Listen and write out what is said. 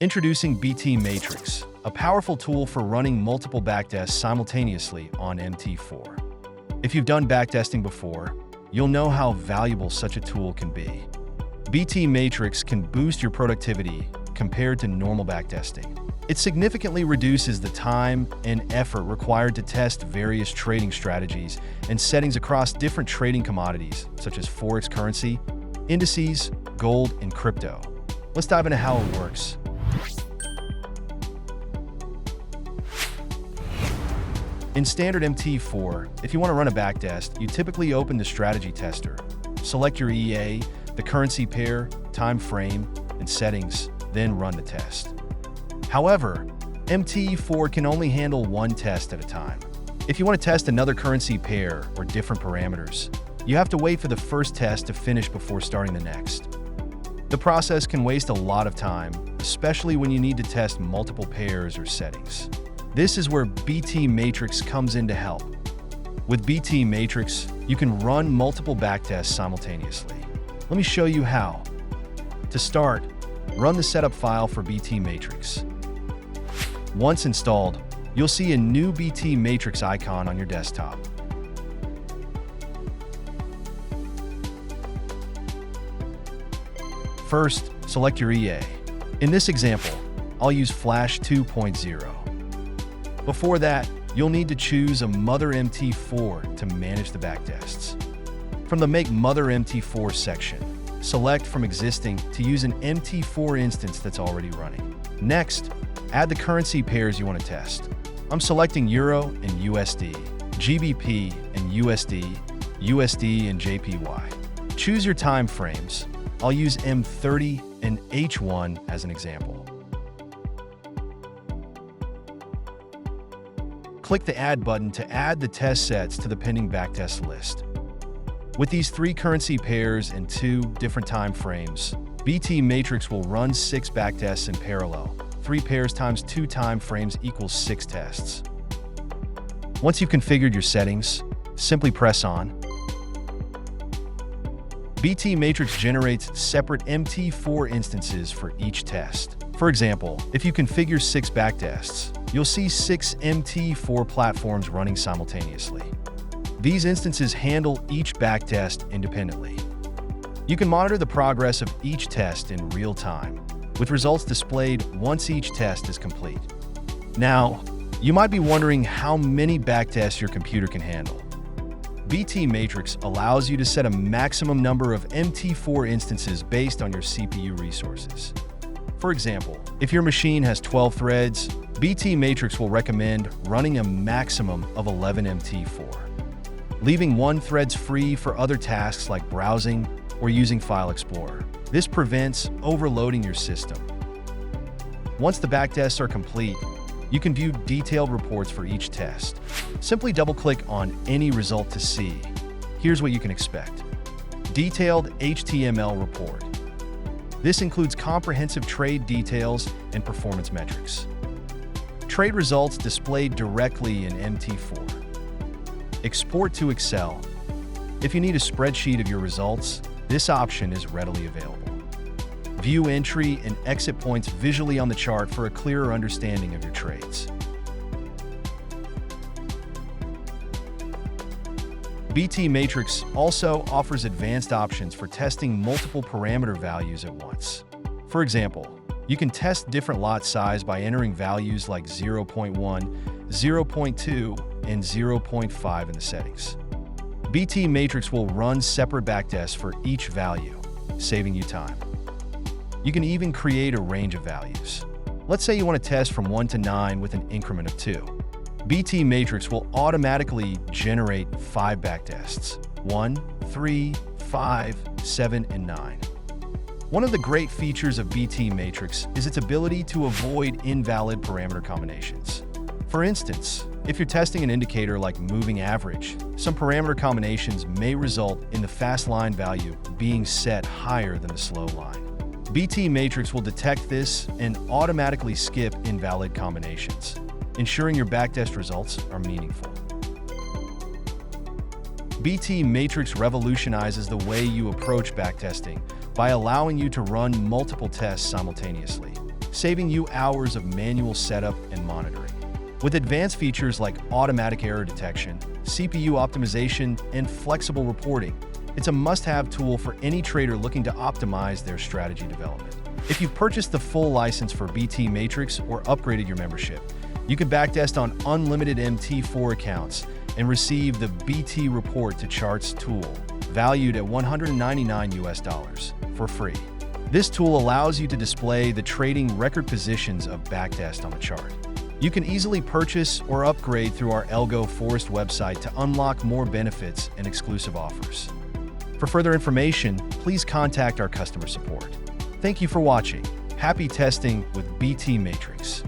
Introducing BT Matrix, a powerful tool for running multiple backtests simultaneously on MT4. If you've done backtesting before, you'll know how valuable such a tool can be. BT Matrix can boost your productivity compared to normal backtesting. It significantly reduces the time and effort required to test various trading strategies and settings across different trading commodities, such as forex currency, indices, gold, and crypto. Let's dive into how it works. In standard MT4, if you want to run a backtest, you typically open the strategy tester, select your EA, the currency pair, time frame, and settings, then run the test. However, MT4 can only handle one test at a time. If you want to test another currency pair or different parameters, you have to wait for the first test to finish before starting the next. The process can waste a lot of time, especially when you need to test multiple pairs or settings. This is where BT Matrix comes in to help. With BT Matrix, you can run multiple backtests simultaneously. Let me show you how. To start, run the setup file for BT Matrix. Once installed, you'll see a new BT Matrix icon on your desktop. First, select your EA. In this example, I'll use Flash 2.0. Before that, you'll need to choose a Mother MT4 to manage the backtests. From the Make Mother MT4 section, select from existing to use an MT4 instance that's already running. Next, add the currency pairs you want to test. I'm selecting Euro and USD, GBP and USD, USD and JPY. Choose your time frames. I'll use M30 and H1 as an example. Click the Add button to add the test sets to the pending backtest list. With these 3 currency pairs and 2 different time frames, BT Matrix will run 6 backtests in parallel. 3 pairs times 2 time frames equals 6 tests. Once you've configured your settings, simply press on. BT Matrix generates separate MT4 instances for each test. For example, if you configure 6 backtests, you'll see 6 MT4 platforms running simultaneously. These instances handle each backtest independently. You can monitor the progress of each test in real time, with results displayed once each test is complete. Now, you might be wondering how many backtests your computer can handle. BT Matrix allows you to set a maximum number of MT4 instances based on your CPU resources. For example, if your machine has 12 threads, BT Matrix will recommend running a maximum of 11 MT4, leaving 1 threads free for other tasks like browsing or using File Explorer. This prevents overloading your system. Once the backtests are complete, you can view detailed reports for each test. Simply double-click on any result to see. Here's what you can expect. Detailed HTML report. This includes comprehensive trade details and performance metrics. Trade results displayed directly in MT4. Export to Excel. If you need a spreadsheet of your results, this option is readily available. View entry and exit points visually on the chart for a clearer understanding of your trades. BT Matrix also offers advanced options for testing multiple parameter values at once. For example, you can test different lot size by entering values like 0.1, 0.2, and 0.5 in the settings. BT Matrix will run separate backtests for each value, saving you time. You can even create a range of values. Let's say you want to test from 1 to 9 with an increment of 2. BT Matrix will automatically generate 5 backtests: 1, 3, 5, 7, and 9. One of the great features of BT Matrix is its ability to avoid invalid parameter combinations. For instance, if you're testing an indicator like moving average, some parameter combinations may result in the fast line value being set higher than the slow line. BT Matrix will detect this and automatically skip invalid combinations, ensuring your backtest results are meaningful. BT Matrix revolutionizes the way you approach backtesting by allowing you to run multiple tests simultaneously. saving you hours of manual setup and monitoring. With advanced features like automatic error detection, CPU optimization, and flexible reporting, it's a must-have tool for any trader looking to optimize their strategy development. If you've purchased the full license for BT Matrix or upgraded your membership, you can backtest on unlimited MT4 accounts and receive the BT Report to Charts tool, valued at $199 for free. This tool allows you to display the trading record positions of backtest on a chart. You can easily purchase or upgrade through our Algo Forest website to unlock more benefits and exclusive offers. For further information, please contact our customer support. Thank you for watching. Happy testing with BT Matrix.